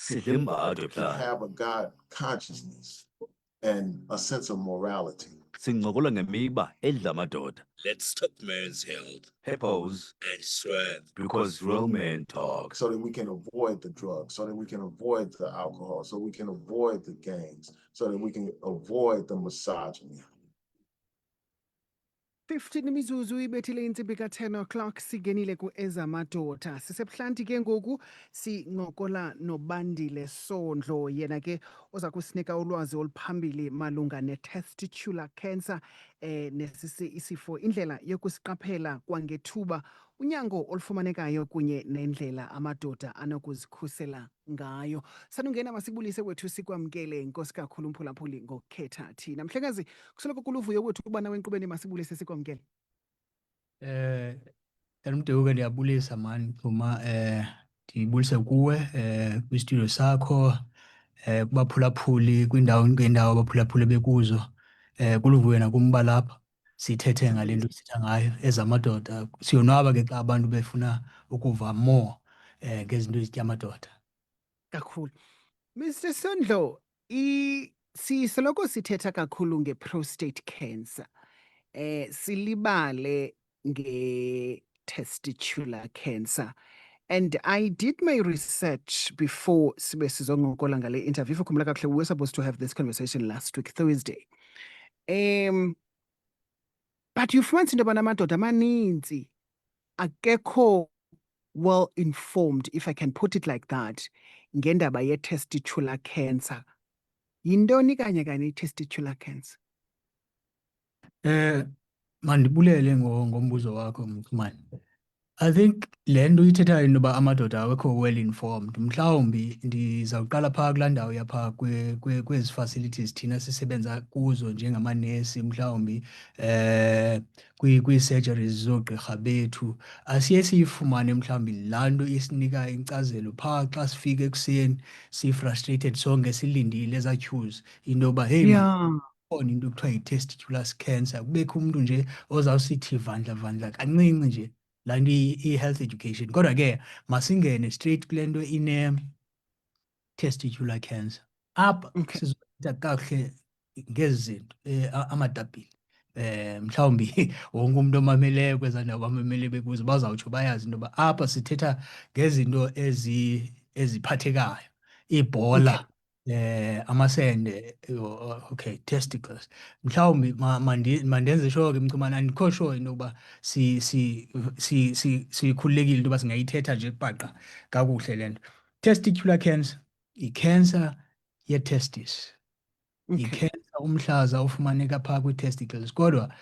to have a God consciousness and a sense of morality. Let's talk men's health, Purpose, and strength. because real men talk. So that we can avoid the drugs, so that we can avoid the alcohol, so we can avoid the gangs, so that we can avoid the misogyny. 15 imizuzu ibethile intsimbi ka-10 o'clock singenile ku-ezamadoda sisebuhlanti ke ngoku sincokola nobandile Sondlo yena ke oza kusinika ulwazi oluphambili malunga ne-testicular cancer nesisi isifo indlela yokusiqaphela kwangethuba unyango olufumanekayo kunye nendlela amadoda anokuzikhusela ngayo. Sanungena masibulise wethu sikwamkele nkosi kakhulu mphulaphuli ngokukhetha thina. Mhlekazi kusoloko kuluvuyo wethu ubana wenkqubeni masibulise sikwamkele. Mdewuke ndiyabulisa mani Xuma ndibulise kuwe kwistudio sakho kubaphulaphuli kwindawo ngeendawo abaphulaphuli bekuzo kuluvuyo nakumba lapha sithethe ngale nto sithetha ngayo ezamadoda siyonwaba ke xa abantu befuna ukuva more ngezinto ezitya amadoda Kakhulu. Mr. Sondlo, sisoloko sithetha kakhulu nge-prostate cancer. Silibale nge-testicular cancer. And I did my research before sibe sizoncokola ngale interview. Ukhumbula kakuhle, we were supposed to have this conversation last week, Thursday. But ufumanisa into yobana amadoda amaninzi akekho well informed, if I can put it like that, ngendaba ye-testicular cancer. Yintoni kanye kanye i-testicular cancer? mandibulele ngombuzo wakho Mkhumane. I think le nto ithethayo into yoba amadoda awekho well informed mhlawumbi ndizawuqala phaa kulaa ndawo yaphaa kwezi facilities thina sisebenza kuzo njengamanesi mhlawumbi kwii-surgeries zoogqirha bethu asiye siyifumane mhlawumbi laa nto isinika inkcazelo phaa xa sifika ekuseni siyifrustrated sonke silindile ezaa queues into yoba heyi khona into ekuthiwa yi-testicular cancer kubekho umntu nje ozawusithi vandla kancinci nje laa nto i-health education kodwa ke masingene straight kule nto ine-testicular cancer apha sizothetha kakuhle ngezi zinto amatapile mhlawumbi wonke umntu omameleyo kwezaa ndawo bamamele bekuzo bazawutsho bayazi into yoba apha sithetha ngezinto eziphathekayo ibhola amasende okay testicles mhlawumbi mandenze sure ke Mcumane andikho sure into yokuba sikhululekile into yoba singayithetha nje bhaqa kakuhle le nto. Testicular cancer i-cancer ye-testis i-cancer umhlaza ofumaneka phaa kwii-testicles kodwa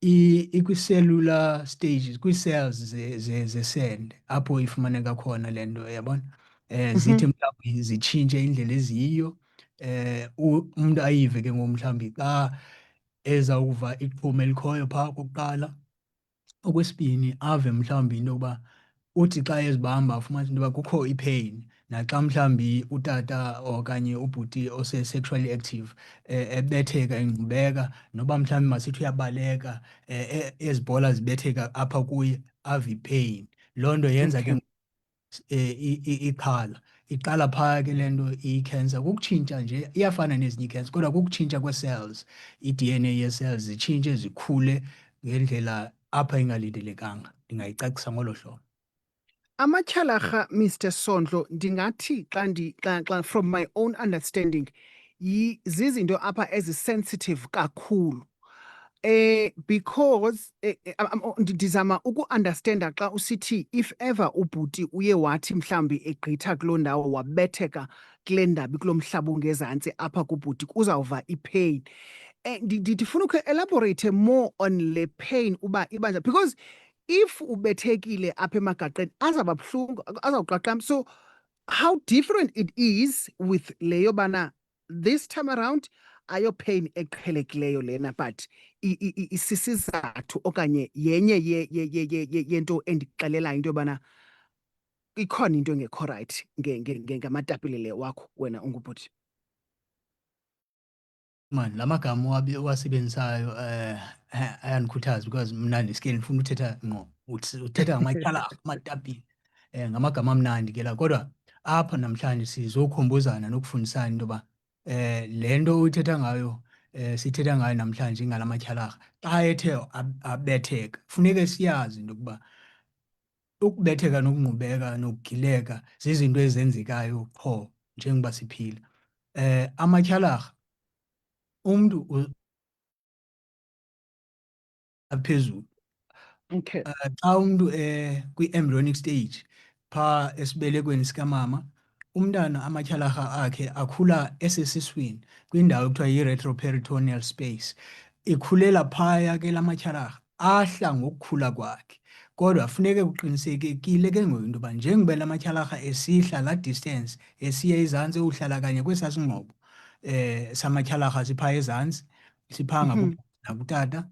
ikwi-cellular stages kwii-cells zesende apho ifumaneka khona le nto yabona zithi mhlawumbi zitshintshe indlela eziyiyo umuntu ayive ke ngomhlawumbi xa ezawuva iqhuma elikhoyo phaa kokuqala. Okwesibini ave mhlawumbi into yokuba uthi xa ezibamba afumanise into yoba kukho i-pain naxa mhlawumbi utata okanye ubhuti ose-sexually active ebetheka engqubeka noba mhlawumbi masithi uyabaleka ezibhola zibetheka apha kuye ave i-pain. Loo nto yenza ke ixhala iqala phaa ke le nto iyi-cancer kukutshintsha nje iyafana nezinye ii-cancer kodwa kukutshintsha kwee-cells i-DNA yee-cells zitshintshe zikhule ngendlela apha ingalindelekanga ndingayicacisa ngolo hlobo. Amatyhalarha, Mr. Sondlo, ndingathi xa from my own understanding zizinto apha ezi-sensitive kakhulu. Because ndizama uku-understanda xa usithi if ever ubhuti uye wathi mhlawumbi egqitha kuloo ndawo wabetheka kule ndabi kulo mhlaba ungezantsi apha kubhuti uzawuva i-pain. Ndifuna ukhe-elaborate more on le pain uba ibanja because if ubethekile apha emagaqeni azawuba buhlungu azawuqaqamba. So how different it is with le yobana this time around ayo pain eqhelekileyo lena but isisizathu okanye yenye yento endixelelayo into yobana ikhona into engekho right ngamatapile wakho wena ungubhuti. Man la magama owasebenzisayo ayandikhuthaza because mna ndiske ndifuna uthetha ngqo uthetha ngamatyhalarha amatapile ngamagama amnandi ke la kodwa apha namhlanje sizokhumbuzana nokufundisana into yoba le nto uyithetha ngayo sithetha ngayo namhlanje ngalamatyhalarha xa ethe abetheka funeke siyazi into yokuba ukubetheka nokungqubeka nokugileka zizinto ezenzekayo qho njengoba siphila. Amatyhalarha umntu aphezulu Okay. xa umntu kwi-embryonic stage phaa esibelekweni sikamama, umntana amatyhalarha akhe akhula esesiswini kwindawo ekuthiwa yi-retroperitoneal space. Ikhulela phaya ke la matyhalarha, ahla ngokukhula kwakhe. Kodwa funeke kuqinisekekile ke ngoku into yoba njengoba la matyhalarha esihla laa distance esiya ezantsi uhlala kanye kwesaa singxobo samatyhalarha siphaa ezantsi, siphaa nakutata,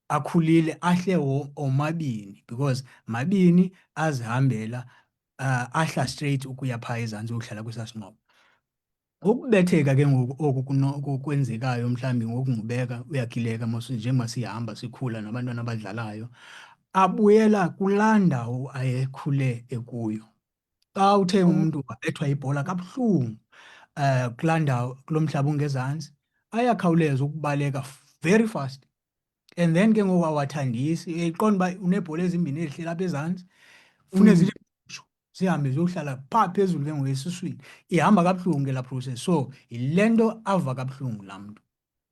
akhulile ahle omabini because mabini azihambela ahla straight ukuya phaa ezantsi uhlala kwesaa singxobo. Ukubetheka ke ngoku oku kwenzekayo mhlawumbi ngokungqubeka uyagileka mos njengoba sihamba sikhula nabantwana abadlalayo, abuyela kulaa ndawo ayekhule ekuyo. Xa uthe umntu wabethwa ibhola kabuhlungu kulaa ndawo, kulo mhlaba ungezantsi, ayakhawuleza ukubaleka very fast. And then ke ngoku awathandisi, uyayiqonda uba uneebhola ezimbini ezihlela apha ezantsi, funeka zithi zihambe ziyohlala phaa phezulu ke ngoku esuswini. Ihamba kabuhlungu ke laa process. So yile nto ava kabuhlungu laa mntu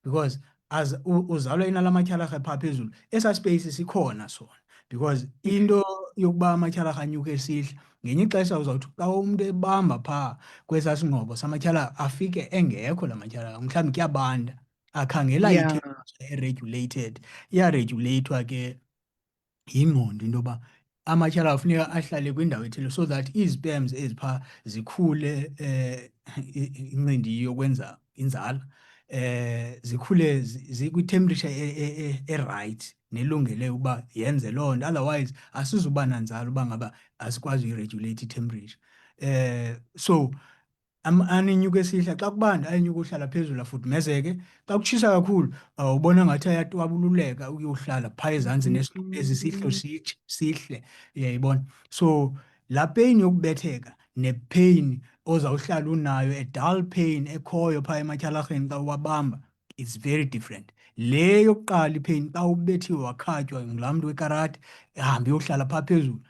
because as uzalwa inala matyhalarha phaa phezulu, esaa space sikhona sona because into yokuba amatyhalarha anyuke esihla ngenye ixesha uzawuthi xa umntu ebamba phaa kwesaa singxobo samatyhalarha afike engekho la matyhalarha, mhlawumbi kuyabanda, akhangela i-temperature e-regulated. Iyareguleyithwa ke yingqondo into yoba amatyhalarha funeka ahlale kwindawo ethile so that ii-sperms ezi phaa zikhule incindi yokwenza inzala, zikhule zikwi-temperature erayithi nelungele ukuba yenze loo nto. Otherwise asizuba nanzala uba ngaba asikwazi uyireguleyitha i-temperature. So anenyuka esihla, xa kubanda ayenyuka uhlala phezulu afudumezeke. Xa kutshisa kakhulu ubona ngathi ayatwabululeka ukuyohlala phaa ezantsi nesingxobo ezi sihlo sihle, uyayibona. So laa peyini yokubetheka nepheyini ozawuhlala unayo, a dull pain ekhoyo phaa ematyhalarheni xa uwabamba, it's very different. Le yokuqala ipheyini xa ubethiwe wakhatywa ngulaa mntu wekarati ehambe iyohlala phaa phezulu,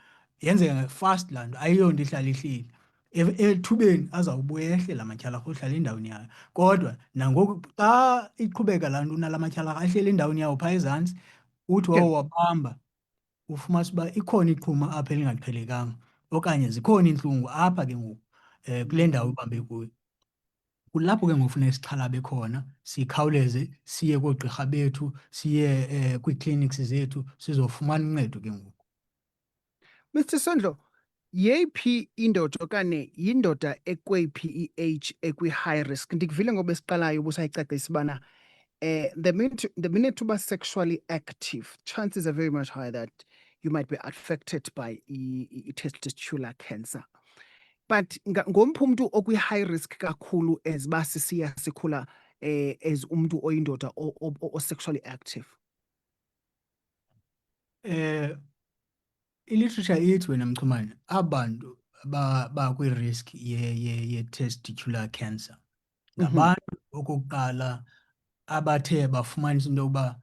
yenzeka fast laa nto, ayiyonto ihlala ihleli. Ethubeni azawubuya ehle la matyhalarha ohlala endaweni yayo. Kodwa nangoku xa iqhubeka laa nto unala matyhalarha ahleli endaweni yawo phaa ezantsi, uthi wawuwabamba ufumanise uba ikhona iqhuma apha elingaqhelekanga okanye zikhona iintlungu apha ke ngoku kule ndawo ubambe kuyo. Kulapho ke ngoku funeka sixhalabe khona, sikhawuleze siye koogqirha bethu, siye kwii-clinics zethu sizofumana uncedo ke ngoku. Mr. Sondlo, yeyiphi indoda okanye yindoda ekweyiphi i-age ekwi-high risk? Ndikuvile ngoba esiqalayo ubusayicacisa ubana the minute uba sexually active, chances are very much high that you might be affected by i-testicular cancer. But ngomphi umntu okwi-high risk kakhulu as uba sisiya sikhula as umntu oyindoda o-sexually active? Iliterature ithi wena Mchumane, abantu bakwi-risk ye-testicular cancer ngabantu okokuqala abathe bafumanisa into yokuba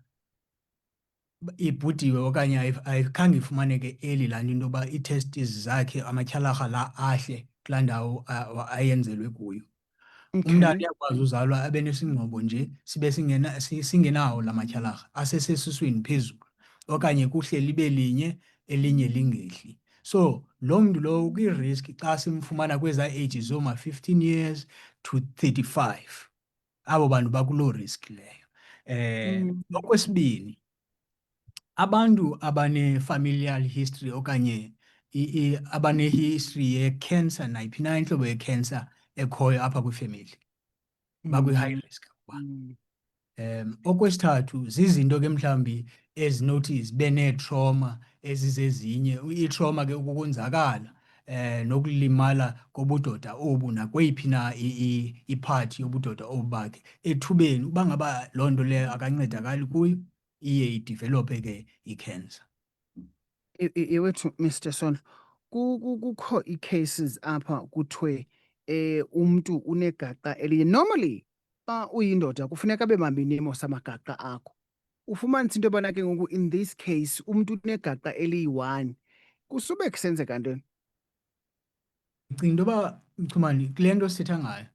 ibhudiwe okanye ayikhange ifumaneke early laa nto into yoba ii-testes zakhe amatyhalarha la ahle kulaa ndawo ayenzelwe kuyo. Umntana uyakwazi uzalwa abe nesingxobo nje sibe singenawo la matyhalarha asesesuswini phezulu, okanye kuhle libe linye elinye lingehli. So loo mntu lowo ukwi-risk xa simfumana kwezaa ages zooma-15 years to 35. Abo bantu bakuloo risk leyo. Okwesibini, abantu abane-familial history okanye abane-history ye-cancer, nayiphi na intlobo ye-cancer ekhoyo apha kwifemeli, bakwi-high risk abantu. Okwesithathu, zizinto ke mhlawumbi ezinothi zibe nee-trauma ezizezinye. I-trauma ke ukukonzakala nokulimala kobudoda obu nakweyiphi na iphathi yobudoda obu bakhe ethubeni. Uba ngaba loo nto leyo akancedakali kuyo, iye idivelophe ke ikhensa. Yewethu Mr. Sondlo, kukho ii-cases apha kuthiwe umntu unegaqa elinye. Normally xa uyindoda kufuneka abe mabini mos amagaqa akho. Ufumanise into yobana ke ngoku in this case umntu unegaqa eliyi-one. Kusube kusenzeka ntoni? Ndicinga into yoba Mchumani kule nto sithetha ngayo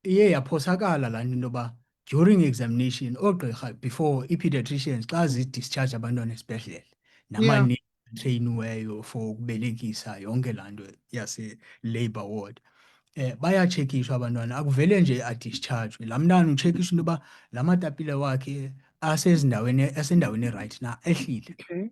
iye yaphosakala laa nto into yoba during examination oogqirha before ii-pediatricians xa zidischarge abantwana esibhedlele namanesi atreyiniweyo for ukubelekisa yonke laa nto yase-labour ward bayatshekishwa abantwana, akuvele nje adischarjwe. Laa mntana utshekishwa into yoba la matapile wakhe asendaweni erayithi na, ehlile. Okay.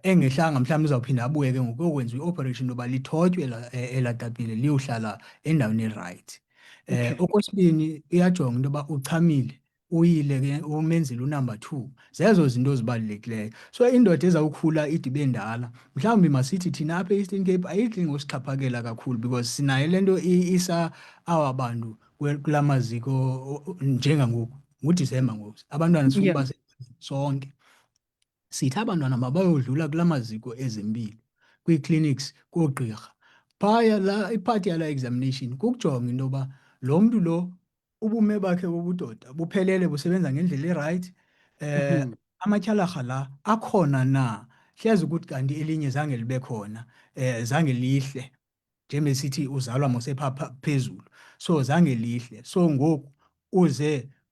Engehlanga mhlawumbi uzawuphinda abuye ke ngoku yokwenza i-operation yoba lithotywe elaa tapile liyohlala endaweni erayithi. Okay. Okwesibini uyajonga into yoba uchamile, uyile ke umenzile unumber 2. Zezo zinto zibalulekileyo. So indoda ezawukhula ide ibe ndala, mhlawumbi masithi thina apha e-Eastern Cape ayidli ngosixhaphakela kakhulu because sinayo le nto isa awa bantu kulaa maziko njengangoku, nguDisemba ngoku, abantwana sifuna uba sonke. Sithi abantwana mabayodlula kula maziko ezempilo, kwii-clinics, koogqirha. Phaya iphathi yala examination kukujonga into yoba lo mntu lo ubume bakhe bobudoda buphelele busebenza ngendlela erayithi. Amatyhalarha la akhona na, hleze ukuthi kanti elinye zange libe khona, zange lihle njengoba sithi uzalwa mosepha phezulu, so zange lihle. So ngoku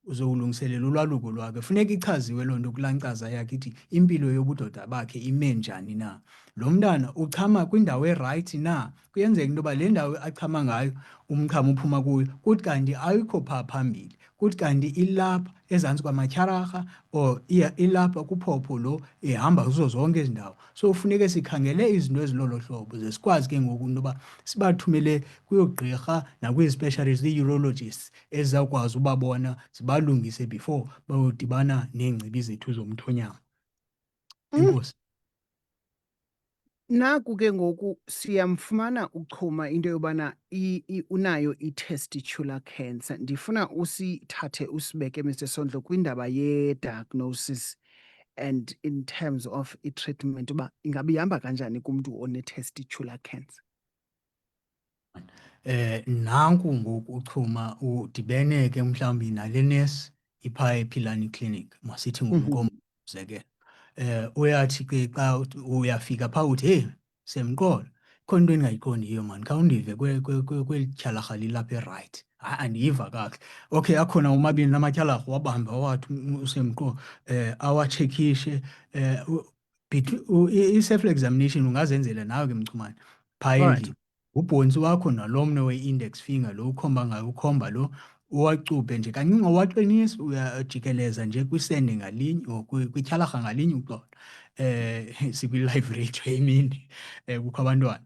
uzowulungiselela ulwaluko lwakhe. Funeka ichaziwe loo nto kulaa nkcaza yakhe ithi impilo yobudoda bakhe ime njani na. Lo mntana uchama kwindawo erayithi na, kuyenzeka into yoba le ndawo achama ngayo umchamo uphuma kuyo kuthi kanti ayikho phaa phambili, kuthi kanti ilapha ezantsi kwamatyhalarha or ilapha kuphopho lo ihamba kuzo zonke ezi ndawo. So funeke sikhangele izinto ezilolo hlobo ze sikwazi ke ngoku into yoba sibathumele kuyogqirha nakwi-specialist, ii-urologists ezizawukwazi ubabona zibalungise before bayodibana neengcibi zethu zomthonyama. Enkosi. Naku ke ngoku siyamfumana uchuma into yobana unayo i-testicular cancer. Ndifuna usithathe usibeke Mr. Sondlo kwindaba ye-diagnosis and in terms of i-treatment uba ingabe ihamba kanjani kumntu one-testicular cancer. Nanku ngoku uchuma udibene ke mhlawumbi nale nesi iphaa ePhilani Clinic, masithi ngumzekelo. Uyathi ke xa uyafika phaa uthi heyi semqolo khona into endingayiqondiyo mani, khawundive kweli tyhalarha lilapha erayithi. Hayi, andiyiva kakuhle. Okay, akhona omabini la matyhalarha wabamba wathi usemqolo awatshekishe. I-self examination ungazenzela nawe ke Mchumane phaa endlini. Ubhontsi wakho nalo mnwe we-index finger lo ukhomba ngayo, ukhomba lo uwacuphe nje kancinci, waqinisa uyajikeleza nje kwisende ngalinye or kwityhalarha ngalinye uxolo. Sikwi-live radio emini, kukho abantwana.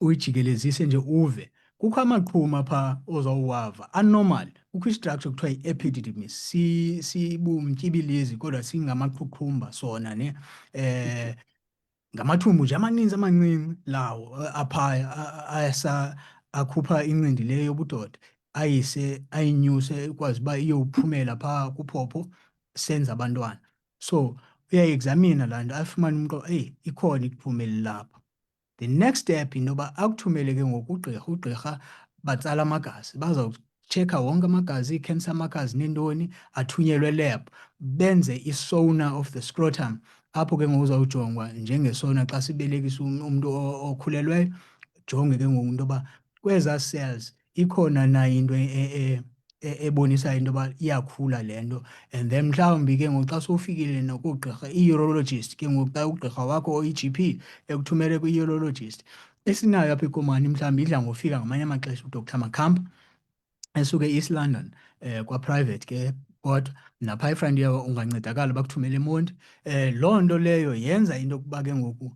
Uyijikelezise nje uve. Kukho amaqhuma phaa ozawuwava anormal. Kukho i-structure kuthiwa yi-epididymis, sibumtyibilizi kodwa singamaqhuqhumba sona ne. Ngamathumbu nje amaninzi amancinci lawo aphaya akhupha incindi leyo yobudoda, ayinyuse ikwazi uba iyowuphumela phaa kuphopho senza abantwana. So uyayi-examina laa nto afumane umntu ikhona ikuphumeli lapha. The next step into yoba akuthumele ke ngoku ugqirha. Ugqirha batsala amagazi, bazawutshekha wonke amagazi, ii-cancer amagazi neentoni, athunyelwe lab benze i-sonar of the scrotum. Apho ke ngoku uzawujongwa njengesona xa sibelekisa umntu okhulelweyo, jonge ke ngoku into yoba kwezaa cells ikhona na into ebonisayo into yoba iyakhula le nto. And then mhlawumbi ke ngoku xa sowufikile nakoogqirha, i-urologist ke ngoku xa ugqirha wakho oyi-G_P ekuthumele kwi-urologist. Esinayo apha eKomani mhlawumbi idla ngofika ngamanye amaxesha uDr Makhamba esuke e-East London, kwa-private ke kodwa naphaa eFrontier ungancedakala bakuthumele eMonti. Loo nto leyo yenza into yokuba ke ngoku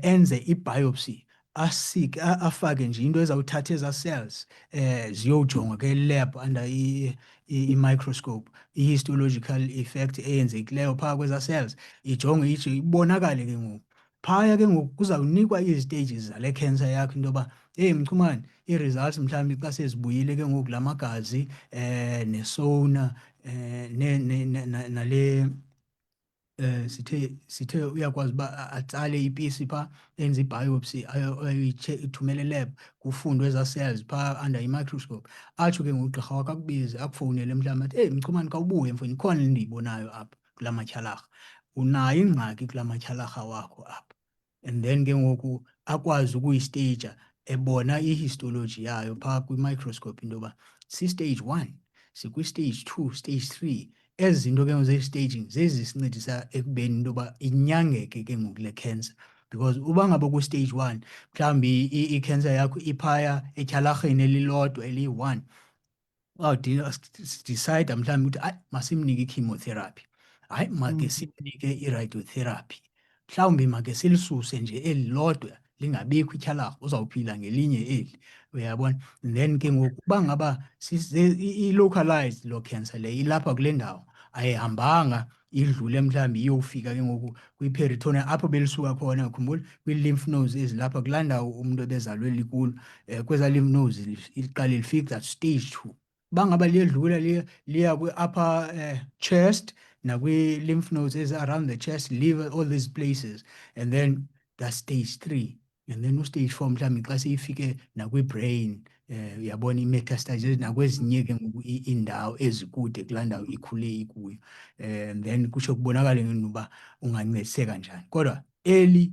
enze i-biopsy, asike afake nje into ezawuthatha ezaa cells ziyowujongwa ke lab under i-microscope, i-histological effect eyenzekileyo phaa kwezaa cells ijonge ije ibonakale ke ngoku. Phaya ke ngoku kuzawunikwa iziteyijizi zale cancer yakho into yoba heyi Mchumane, ii-results mhlawumbi xa sezibuyile ke ngoku la magazi nesona nale sithe uyakwazi uba atsale ipisi phaa enze i-biopsy ithumele lab kufundwe ezaa cells phaa under i-microscope atsho ke ngoku ugqirha wakho akubize akufowunele mhlawumbi athi eyi Mchumane khawubuye mfowethu ikhona le ndiyibonayo apha kulaa matyhalarha unayo ingxaki kulaa matyhalarha wakho apha and then ke ngoku akwazi ukuyisteyija ebona i-histology yayo phaa kwi-microscope into yoba si-stage 1 sikwi-stage 2 stage 3 ezi zinto ke ngoku ze-staging zezi sincedisa ekubeni into yoba inyangeke ke ngoku le cancer because uba ngaba ku-stage 1 mhlawumbi i-cancer yakho iphaya etyhalarheni elilodwa eliyi-1 decide mhlawumbi ukuthi hayi masimnike i-chemotherapy hayi make simnike i-radiotherapy mhlawumbi make silisuse nje eli lodwa lingabikho ityhalarha uzawuphila ngelinye eli uyabona then ke ngoku uba ngaba i-localized lo cancer le ilapha kule ndawo ayihambanga idlule mhlawumbi iyofika ke ngoku kwi-peritoneum apho belisuka khona khumbula kwi-lymph nodes ezilapha kulaa ndawo umntu ebezalwe likulo kwezaa lymph nodes liqale lifike that stage 2 uba ngaba liyedlula liya kwi-upper chest nakwi-lymph nodes ezi-around the chest liver all these places and then that stage 3 and then ustage 4 mhlawumbi xa seyifike nakwi-brain uyabona i-metastasis nakwezinye ke ngoku iindawo ezikude kulaa ndawo ikhule ikuyo and then kutsho kubonakale uba ungancediseka njani kodwa early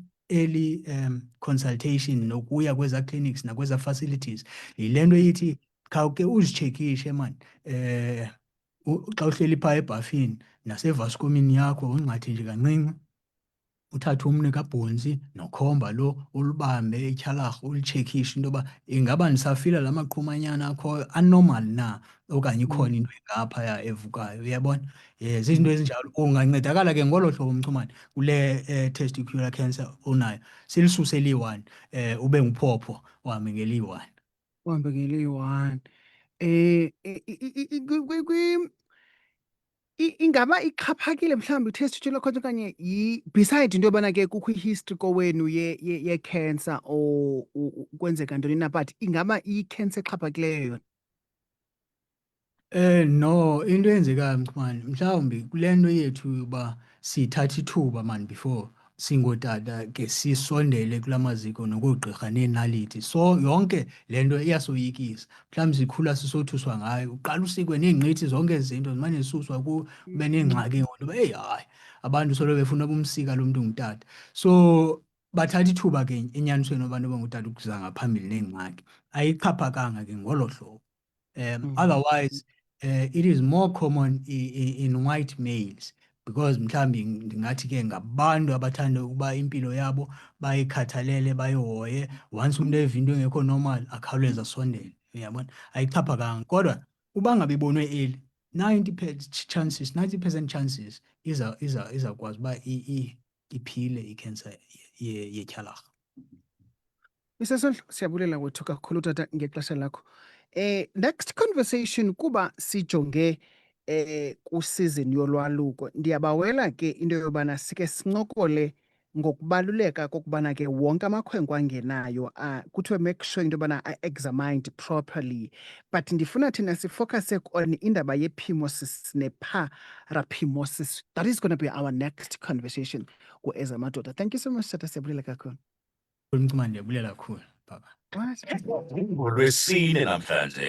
consultation nokuya kwezaa clinics nakwezaa facilities yile nto ithi khawuke uzitshekishe mani xa uhleli phaa ebhafini nasevaskomini yakho ungathi nje kancinci uthathe umnwe kabhontsi nokhomba lo ulibambe ityhalarha ulitshekishe into yoba ingaba ndisafila la maqhumanyana akhoyo anormal na okanye ikhona into engaphaya evukayo uyabona zizinto ezinjalo ungancedakala ke ngolo hlobo Mchumane kule testicular cancer onayo silisuse liyi-1 ube nguphopho uhambe ngeliyi-1 uhambe ngeliyi-1 ingaba ixhaphakile mhlawumbi i-testicular cancer okanye beside into yobana ke kukho i-history kowenu ye-cancer or kwenzeka ntoni na but ingaba i-cancer exhaphakileyo yona no into eyenzekayo Mchumane mhlawumbi kule nto yethu yoba sithatha ithuba mani before singootata ke sisondele kula maziko nokoogqirha neenaliti so yonke le nto iyasoyikisa mhlawumbi sikhula sisothuswa ngayo uqala usikwe neengqithi zonke ezi zinto zimane zisuswa kube neengxaki ngento uba eyi hayi abantu solo befuna ubumsika lo mntu ngutata so bathatha ithuba ke enyanisweni abantu abangutata ukuza ngaphambili neengxaki ayixhaphakanga ke ngolo hlobo otherwise it is more common in white males because mhlawumbi ndingathi ke ngabantu abathanda ukuba impilo yabo bayikhathalele bayihoye once umuntu eva into engekho normal akhawuleze asondele uyabona ayixhaphakanga kodwa uba ngabe ibonwe early 90% chances izawukwazi uba iphile i-cancer yetyhalarha. Isesondlo siyabulela wethu kakhulu tata ngexesha lakho. Next conversation kuba sijonge kusizini yolwaluko ndiyabawela ke into yobana sike sincokole ngokubaluleka kokubana ke wonke amakhwenkwe angenayo kuthiwe make sure into yobana a-examined properly but ndifuna thina sifocuse on indaba ye-phimosis ne-paraphimosis. That is going to be our next conversation ezamadoda. Thank you so much tata siyabulela kakhulu. Mchumane ndiyabulela kakhulu baba. ngolwesine namhlanje.